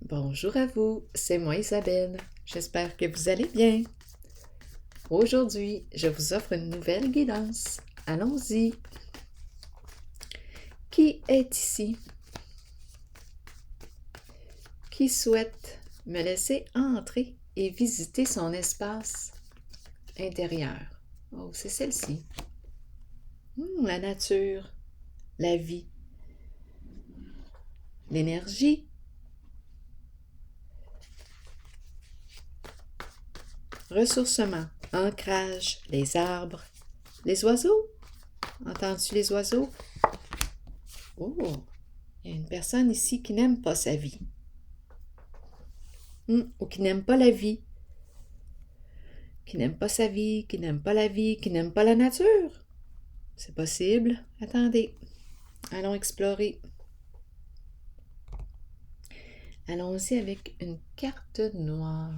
Bonjour à vous, c'est moi Isabelle. J'espère que vous allez bien. Aujourd'hui, je vous offre une nouvelle guidance. Allons-y. Qui est ici? Qui souhaite me laisser entrer et visiter son espace intérieur? Oh, c'est celle-ci. La nature, la vie, l'énergie. Ressourcement, ancrage, les arbres, les oiseaux. Entends-tu les oiseaux? Oh, il y a une personne ici qui n'aime pas sa vie. Ou qui n'aime pas la vie. Qui n'aime pas sa vie, qui n'aime pas la vie, qui n'aime pas la nature. C'est possible. Attendez. Allons explorer. Allons-y avec une carte noire.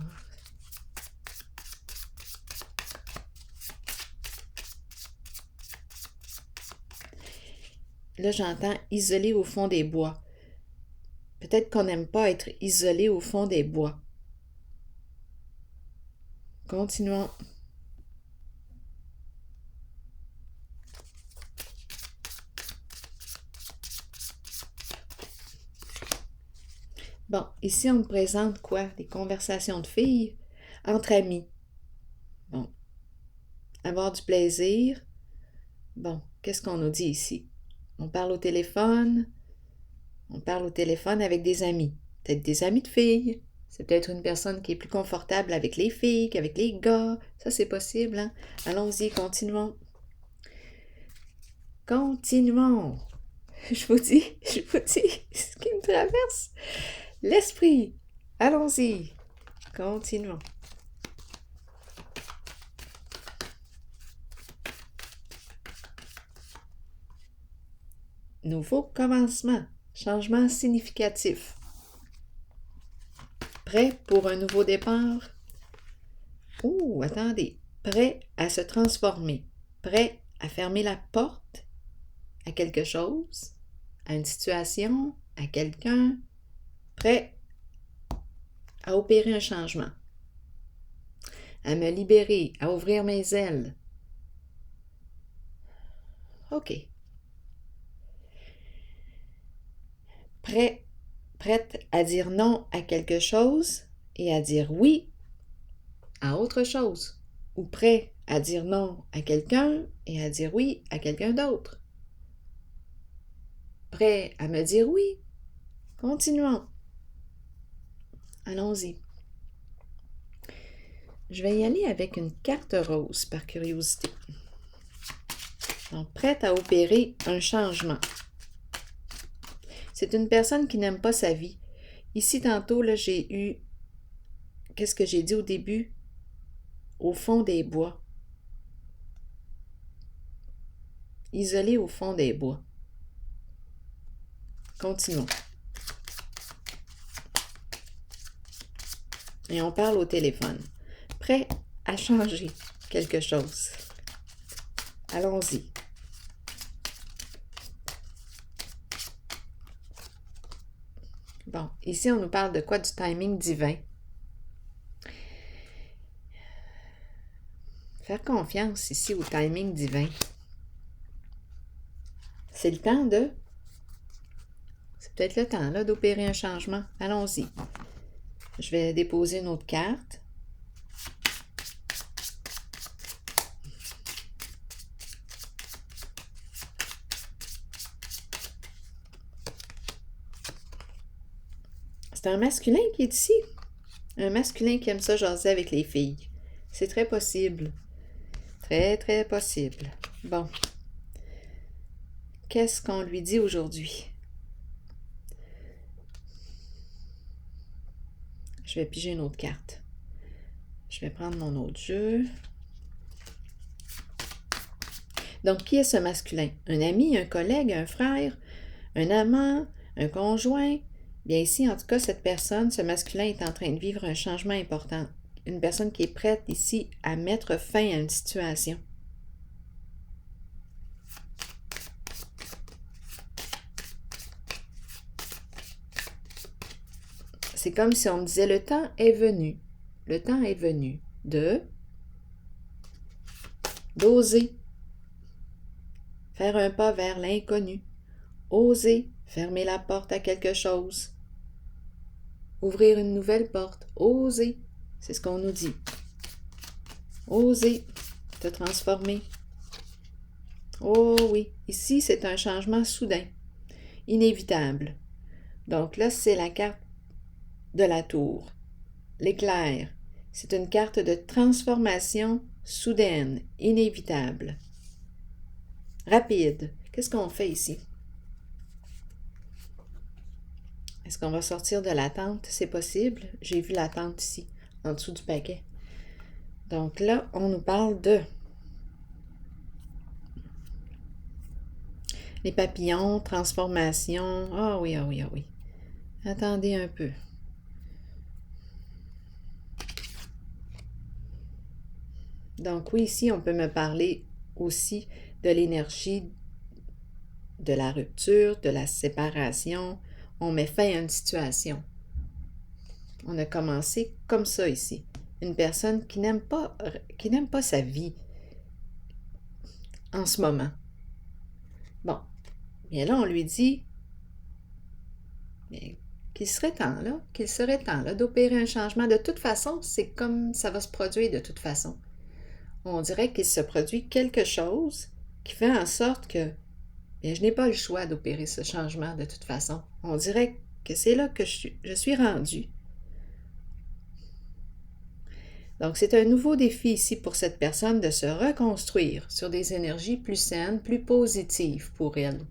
Là, j'entends isolé au fond des bois. Peut-être qu'on n'aime pas être isolé au fond des bois. Continuons. Bon, ici, on me présente quoi? Des conversations de filles entre amis. Bon. Avoir du plaisir. Bon, qu'est-ce qu'on nous dit ici? On parle au téléphone. On parle au téléphone avec des amis. Peut-être des amis de filles. C'est peut-être une personne qui est plus confortable avec les filles qu'avec les gars. Ça, c'est possible, hein? Allons-y, continuons. Continuons. Je vous dis ce qui me traverse. L'esprit. Allons-y. Continuons. Nouveau commencement. Changement significatif. Prêt pour un nouveau départ? Oh, attendez. Prêt à se transformer. Prêt à fermer la porte à quelque chose, à une situation, à quelqu'un. Prêt à opérer un changement. À me libérer, à ouvrir mes ailes. OK. Prête à dire non à quelque chose et à dire oui à autre chose. Ou prêt à dire non à quelqu'un et à dire oui à quelqu'un d'autre. Prêt à me dire oui. Continuons. Allons-y. Je vais y aller avec une carte rose par curiosité. Donc, prête à opérer un changement. C'est une personne qui n'aime pas sa vie. Ici, tantôt, là, j'ai eu... Qu'est-ce que j'ai dit au début? Au fond des bois. Isolé au fond des bois. Continuons. Et on parle au téléphone. Prêt à changer quelque chose. Allons-y. Bon, ici, on nous parle de quoi? Du timing divin. Faire confiance ici au timing divin. C'est le temps de... C'est peut-être le temps, là, d'opérer un changement. Allons-y. Je vais déposer une autre carte. C'est un masculin qui est ici. Un masculin qui aime ça jaser avec les filles. C'est très possible. Très, très possible. Bon. Qu'est-ce qu'on lui dit aujourd'hui? Je vais piger une autre carte. Je vais prendre mon autre jeu. Donc, qui est ce masculin? Un ami, un collègue, un frère, un amant, un conjoint? Bien ici, en tout cas, cette personne, ce masculin est en train de vivre un changement important. Une personne qui est prête ici à mettre fin à une situation. c'est comme si on me disait le temps est venu. Le temps est venu d'oser faire un pas vers l'inconnu. Oser fermer la porte à quelque chose. Ouvrir une nouvelle porte. Oser. C'est ce qu'on nous dit. Oser te transformer. Oh oui, ici c'est un changement soudain, inévitable. Donc là, c'est la carte de la tour. L'éclair, c'est une carte de transformation soudaine, inévitable. Rapide. Qu'est-ce qu'on fait ici? Est-ce qu'on va sortir de l'attente? C'est possible. J'ai vu l'attente ici, en dessous du paquet. Donc là, on nous parle de les papillons, transformation. Ah oui, ah oui, ah oui. Attendez un peu. Donc oui, ici, on peut me parler aussi de l'énergie de la rupture, de la séparation. On met fin à une situation. On a commencé comme ça ici. Une personne qui n'aime pas sa vie en ce moment. Bon, bien là, on lui dit qu'il serait temps là d'opérer un changement. De toute façon, c'est comme ça va se produire de toute façon. On dirait qu'il se produit quelque chose qui fait en sorte que bien, je n'ai pas le choix d'opérer ce changement de toute façon. On dirait que c'est là que je suis rendue. Donc, c'est un nouveau défi ici pour cette personne de se reconstruire sur des énergies plus saines, plus positives pour elle.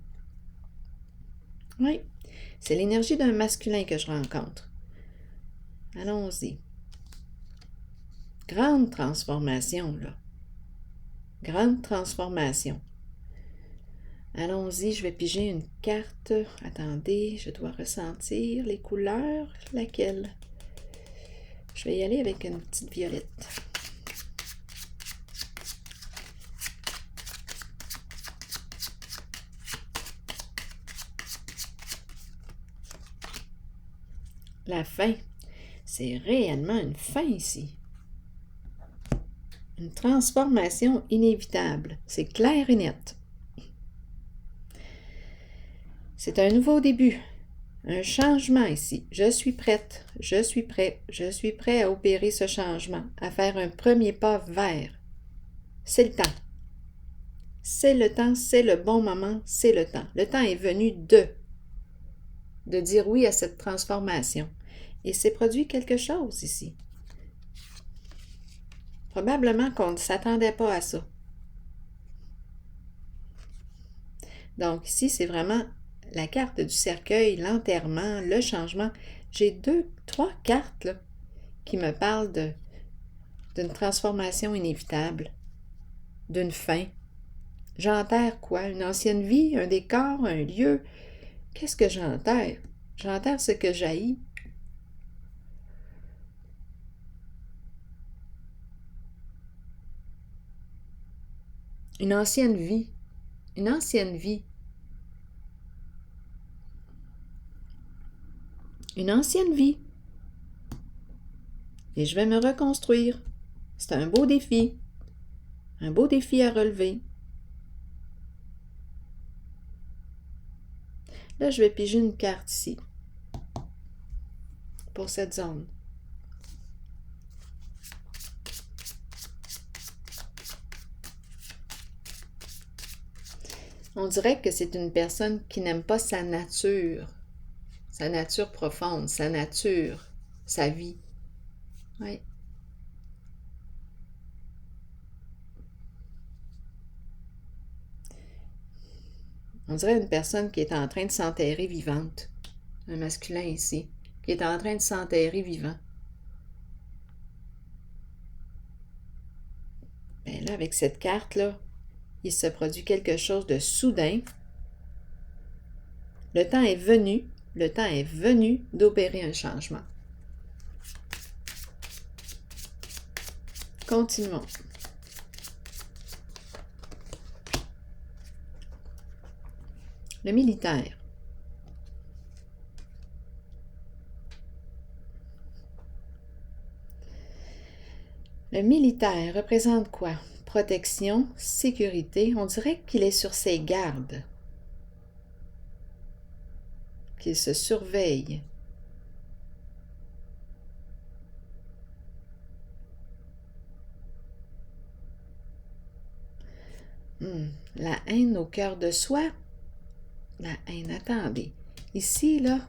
Oui, c'est l'énergie d'un masculin que je rencontre. Allons-y. Grande transformation, là. Grande transformation. Allons-y, je vais piger une carte. Attendez, je dois ressentir les couleurs. Laquelle? Je vais y aller avec une petite violette. La fin. C'est réellement une fin ici. Une transformation inévitable. C'est clair et net. C'est un nouveau début. Un changement ici. Je suis prête. Je suis prêt. Je suis prêt à opérer ce changement, à faire un premier pas vers. C'est le temps. C'est le temps, c'est le bon moment, c'est le temps. Le temps est venu de dire oui à cette transformation. Et c'est produit quelque chose ici. Probablement qu'on ne s'attendait pas à ça. Donc ici, c'est vraiment la carte du cercueil, l'enterrement, le changement. J'ai 3 cartes là, qui me parlent d'une transformation inévitable, d'une fin. J'enterre quoi? Une ancienne vie, un décor, un lieu? Qu'est-ce que j'enterre? J'enterre ce que j'haïs. Une ancienne vie. Une ancienne vie. Une ancienne vie. Et je vais me reconstruire. C'est un beau défi. Un beau défi à relever. Là, je vais piger une carte ici. Pour cette zone. On dirait que c'est une personne qui n'aime pas sa nature profonde, sa nature, sa vie. Oui. On dirait une personne qui est en train de s'enterrer vivante. Un masculin ici, qui est en train de s'enterrer vivant. Bien là, avec cette carte-là, il se produit quelque chose de soudain. Le temps est venu d'opérer un changement. Continuons. Le militaire. Le militaire représente quoi? Protection, sécurité. On dirait qu'il est sur ses gardes, qu'il se surveille. La haine au cœur de soi. La haine, attendez. Ici, là,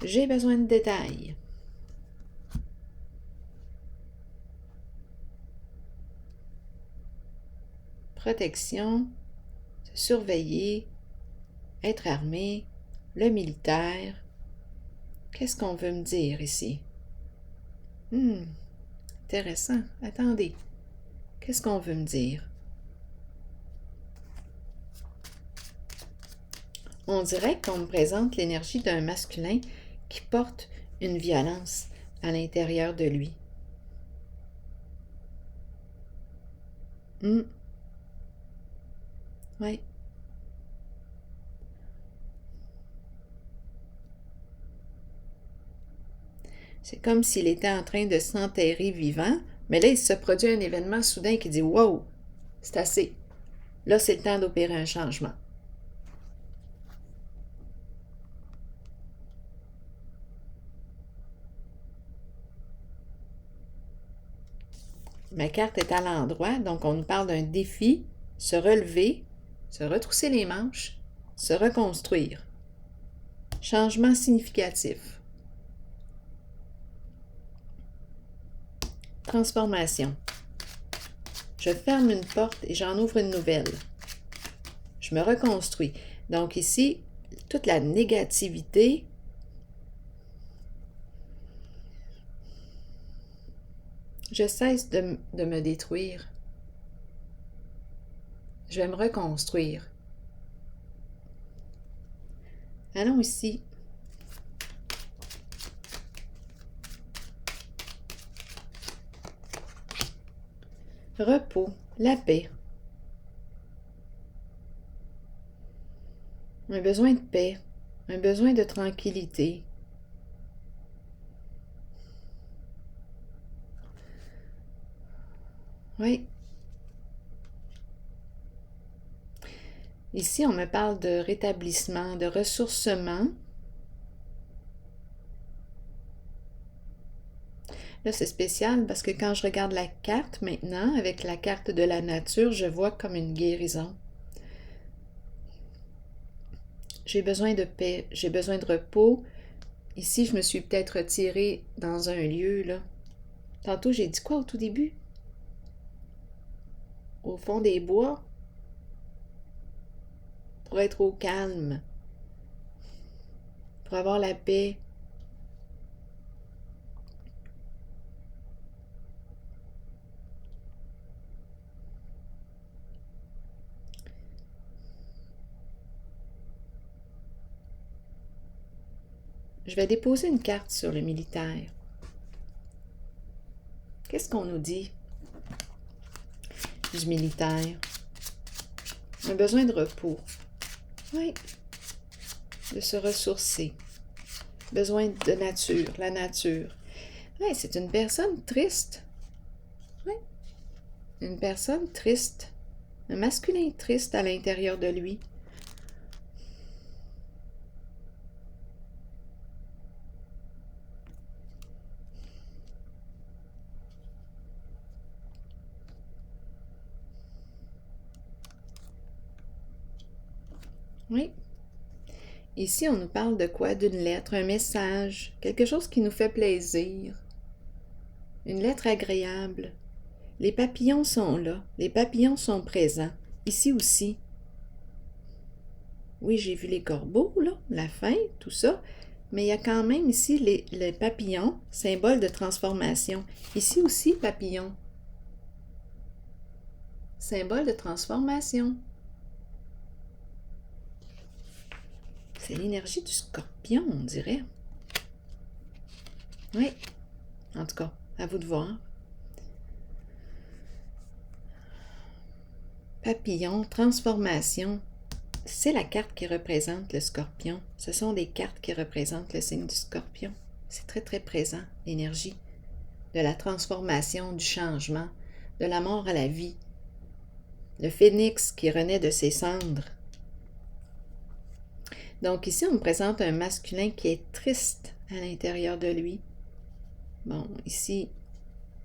j'ai besoin de détails. Protection, se surveiller, être armé, le militaire. Qu'est-ce qu'on veut me dire ici? Intéressant. Attendez. Qu'est-ce qu'on veut me dire? On dirait qu'on me présente l'énergie d'un masculin qui porte une violence à l'intérieur de lui. Oui. C'est comme s'il était en train de s'enterrer vivant, mais là, il se produit un événement soudain qui dit « Wow, c'est assez. Là, c'est le temps d'opérer un changement. » Ma carte est à l'endroit, donc on nous parle d'un défi, se relever, se retrousser les manches, se reconstruire. Changement significatif. Transformation. Je ferme une porte et j'en ouvre une nouvelle. Je me reconstruis. Donc ici, toute la négativité, je cesse de me détruire. Je vais me reconstruire. Allons ici. Repos, la paix. Un besoin de paix, un besoin de tranquillité. Oui. Ici, on me parle de rétablissement, de ressourcement. Là, c'est spécial parce que quand je regarde la carte maintenant, avec la carte de la nature, je vois comme une guérison. J'ai besoin de paix, j'ai besoin de repos. Ici, je me suis peut-être retirée dans un lieu, là. Tantôt, j'ai dit quoi au tout début? Au fond des bois? Pour être au calme. Pour avoir la paix. Je vais déposer une carte sur le militaire. Qu'est-ce qu'on nous dit du militaire? Un besoin de repos. Oui. De se ressourcer. Besoin de nature, la nature. Oui, c'est une personne triste. Oui. Une personne triste. Un masculin triste à l'intérieur de lui. Oui. Ici, on nous parle de quoi? D'une lettre, un message, quelque chose qui nous fait plaisir. Une lettre agréable. Les papillons sont là, les papillons sont présents. Ici aussi. Oui, j'ai vu les corbeaux, là, la fin, tout ça. Mais il y a quand même ici les papillons, symbole de transformation. Ici aussi, papillon. Symbole de transformation. C'est l'énergie du scorpion, on dirait. Oui, en tout cas, à vous de voir. Papillon, transformation. C'est la carte qui représente le scorpion. Ce sont des cartes qui représentent le signe du scorpion. C'est très, très présent, l'énergie de la transformation, du changement, de la mort à la vie. Le phénix qui renaît de ses cendres. Donc ici, on me présente un masculin qui est triste à l'intérieur de lui. Bon, ici,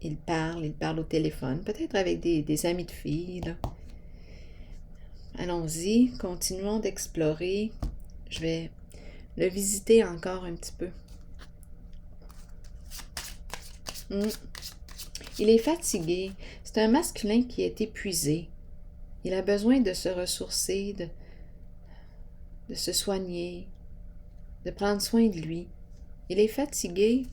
il parle au téléphone, peut-être avec des amis de filles, là. Allons-y, continuons d'explorer. Je vais le visiter encore un petit peu. Il est fatigué. C'est un masculin qui est épuisé. Il a besoin de se ressourcer, de se soigner, de prendre soin de lui. Il est fatigué.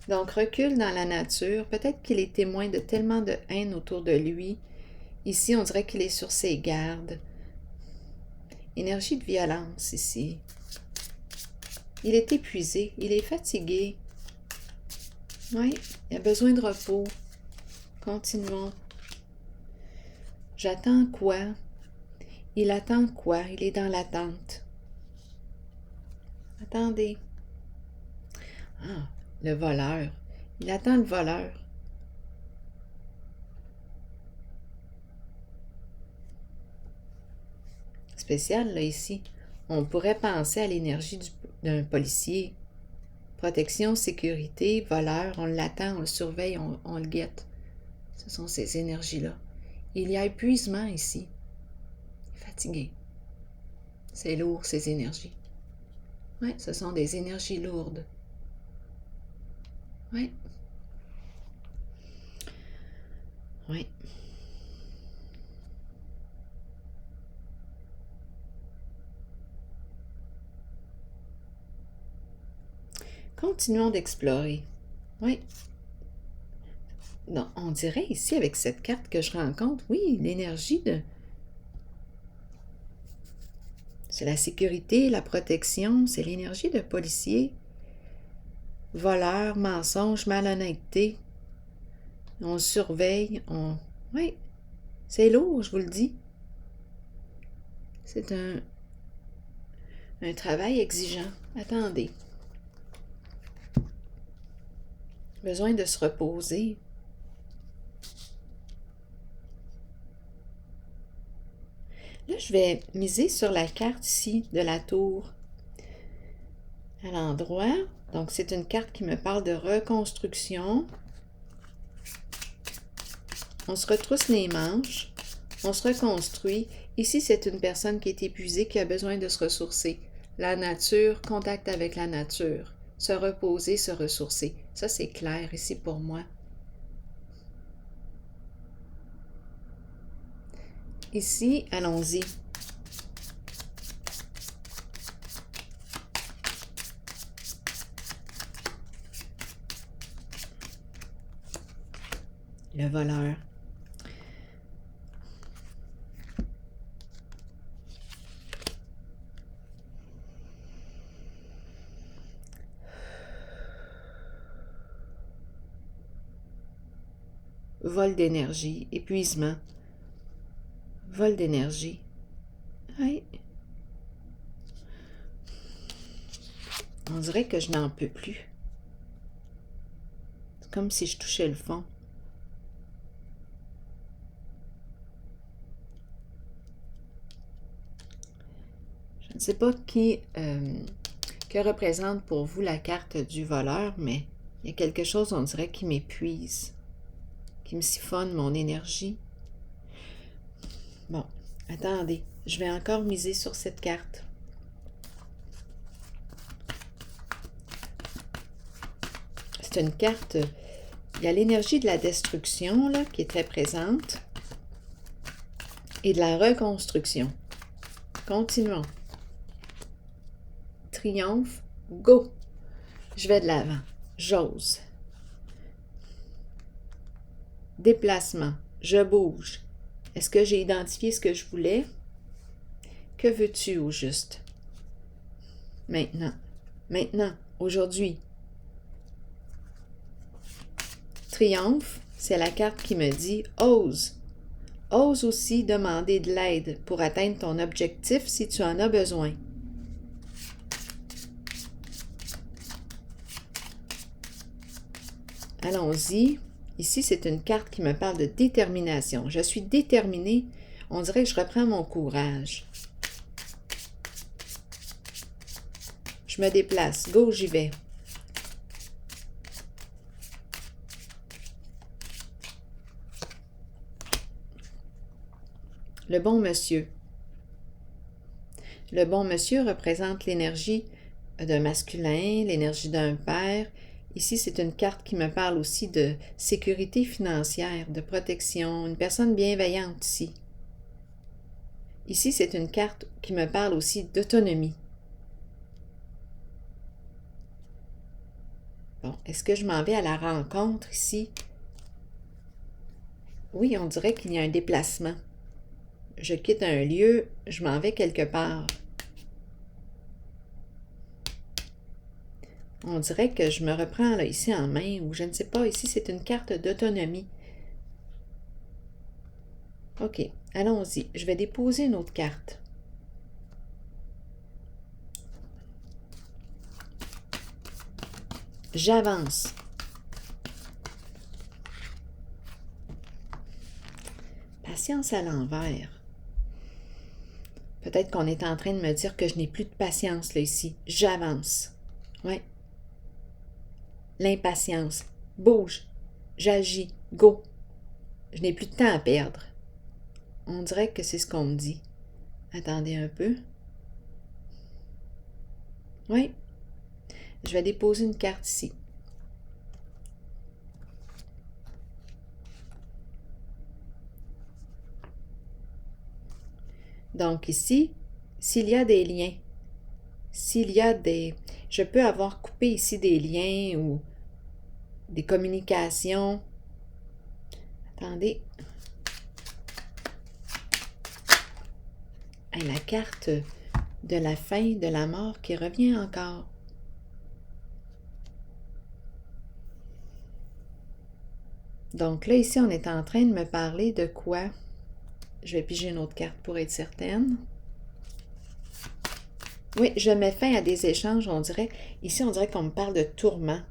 Donc, recule dans la nature. Peut-être qu'il est témoin de tellement de haine autour de lui. Ici, on dirait qu'il est sur ses gardes. Énergie de violence ici. Il est épuisé. Il est fatigué. Oui, il a besoin de repos. Continuons. J'attends quoi? Il attend quoi? Il est dans l'attente. Attendez. Ah, le voleur. Il attend le voleur. Spécial, là, ici. On pourrait penser à l'énergie d'un policier. Protection, sécurité, voleur, on l'attend, on le surveille, on le guette. Ce sont ces énergies-là. Il y a épuisement ici. Fatigué. C'est lourd, ces énergies. Oui, ce sont des énergies lourdes. Oui. Oui. Continuons d'explorer. Oui. Non, on dirait ici, avec cette carte que je rencontre, oui, l'énergie de... C'est la sécurité, la protection, c'est l'énergie de policier. Voleur, mensonge, malhonnêteté. On le surveille, Oui, c'est lourd, je vous le dis. C'est un travail exigeant. Attendez. Besoin de se reposer. Là, je vais miser sur la carte ici de la tour à l'endroit. Donc, c'est une carte qui me parle de reconstruction. On se retrousse les manches. On se reconstruit. Ici, c'est une personne qui est épuisée, qui a besoin de se ressourcer. La nature, contact avec la nature. Se reposer, se ressourcer. Ça, c'est clair ici pour moi. Ici, allons-y. Le voleur. Vol d'énergie, épuisement. Vol d'énergie. Oui. On dirait que je n'en peux plus. C'est comme si je touchais le fond. Je ne sais pas que représente pour vous la carte du voleur, mais il y a quelque chose, on dirait, qui m'épuise, qui me siphonne mon énergie. Bon, attendez, je vais encore miser sur cette carte. C'est une carte, il y a l'énergie de la destruction là, qui est très présente et de la reconstruction. Continuons. Triomphe, go! Je vais de l'avant, j'ose. Déplacement, je bouge. Est-ce que j'ai identifié ce que je voulais? Que veux-tu au juste? Maintenant, aujourd'hui. Triomphe, c'est la carte qui me dit « Ose, Ose aussi demander de l'aide pour atteindre ton objectif si tu en as besoin. Allons-y. Ici, c'est une carte qui me parle de détermination. Je suis déterminée. On dirait que je reprends mon courage. Je me déplace. Go, j'y vais. Le bon monsieur. Le bon monsieur représente l'énergie d'un masculin, l'énergie d'un père. Ici, c'est une carte qui me parle aussi de sécurité financière, de protection, une personne bienveillante ici. Ici, c'est une carte qui me parle aussi d'autonomie. Bon, est-ce que je m'en vais à la rencontre ici? Oui, on dirait qu'il y a un déplacement. Je quitte un lieu, je m'en vais quelque part. On dirait que je me reprends là, ici en main, ou je ne sais pas, ici c'est une carte d'autonomie. OK, allons-y. Je vais déposer une autre carte. J'avance. Patience à l'envers. Peut-être qu'on est en train de me dire que je n'ai plus de patience là ici. J'avance. Ouais. L'impatience. Bouge. J'agis. Go. Je n'ai plus de temps à perdre. On dirait que c'est ce qu'on me dit. Attendez un peu. Oui. Je vais déposer une carte ici. Donc ici, s'il y a des liens, je peux avoir coupé ici des liens ou des communications. Attendez. Et la carte de la fin, de la mort qui revient encore. Donc là, ici, on est en train de me parler de quoi? Je vais piger une autre carte pour être certaine. Oui, je mets fin à des échanges, on dirait. Ici, on dirait qu'on me parle de tourments.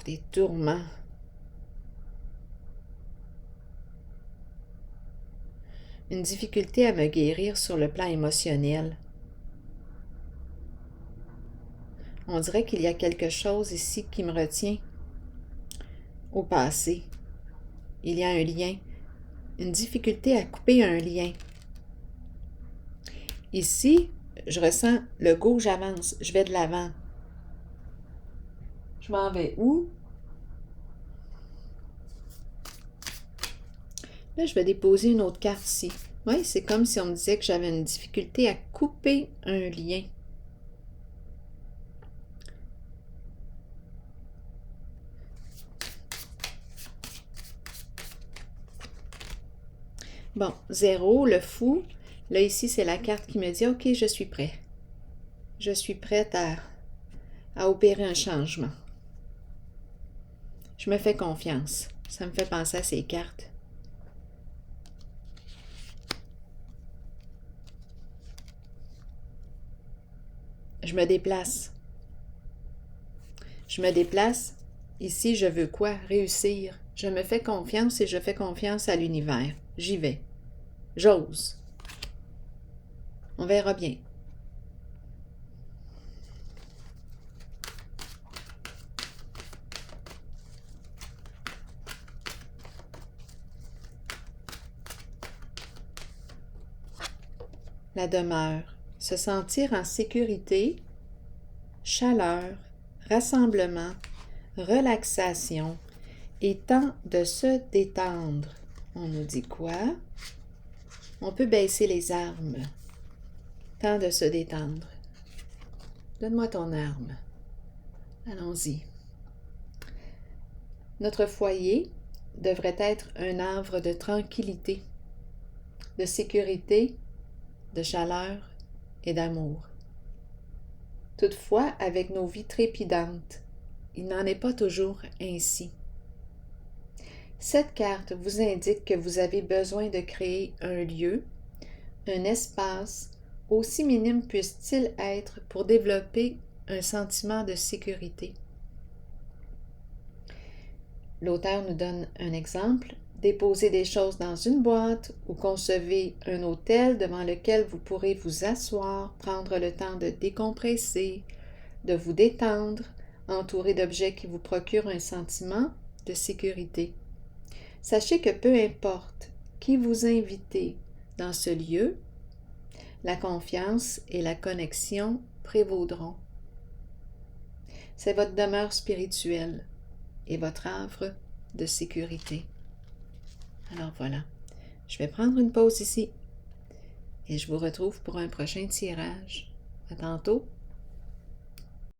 Des tourments. Une difficulté à me guérir sur le plan émotionnel. On dirait qu'il y a quelque chose ici qui me retient au passé. Il y a un lien. Une difficulté à couper un lien. Ici, je ressens le go, j'avance, je vais de l'avant. Je m'en vais où? Là, je vais déposer une autre carte ici. Oui, c'est comme si on me disait que j'avais une difficulté à couper un lien. Bon, 0, le fou. Là, ici, c'est la carte qui me dit « Ok, je suis prêt. Je suis prête à opérer un changement. » Je me fais confiance. Ça me fait penser à ces cartes. Je me déplace. Je me déplace. Ici, je veux quoi? Réussir. Je me fais confiance et je fais confiance à l'univers. J'y vais. J'ose. On verra bien. La demeure. Se sentir en sécurité, chaleur, rassemblement, relaxation et temps de se détendre. On nous dit quoi? On peut baisser les armes. Temps de se détendre. Donne-moi ton arme. Allons-y. Notre foyer devrait être un havre de tranquillité, de sécurité, de chaleur et d'amour. Toutefois, avec nos vies trépidantes, il n'en est pas toujours ainsi. Cette carte vous indique que vous avez besoin de créer un lieu, un espace, aussi minime puisse-t-il être, pour développer un sentiment de sécurité. L'auteur nous donne un exemple. Déposez des choses dans une boîte ou concevez un hôtel devant lequel vous pourrez vous asseoir, prendre le temps de décompresser, de vous détendre, entouré d'objets qui vous procurent un sentiment de sécurité. Sachez que peu importe qui vous invitez dans ce lieu, la confiance et la connexion prévaudront. C'est votre demeure spirituelle et votre havre de sécurité. Alors voilà, je vais prendre une pause ici et je vous retrouve pour un prochain tirage. À tantôt.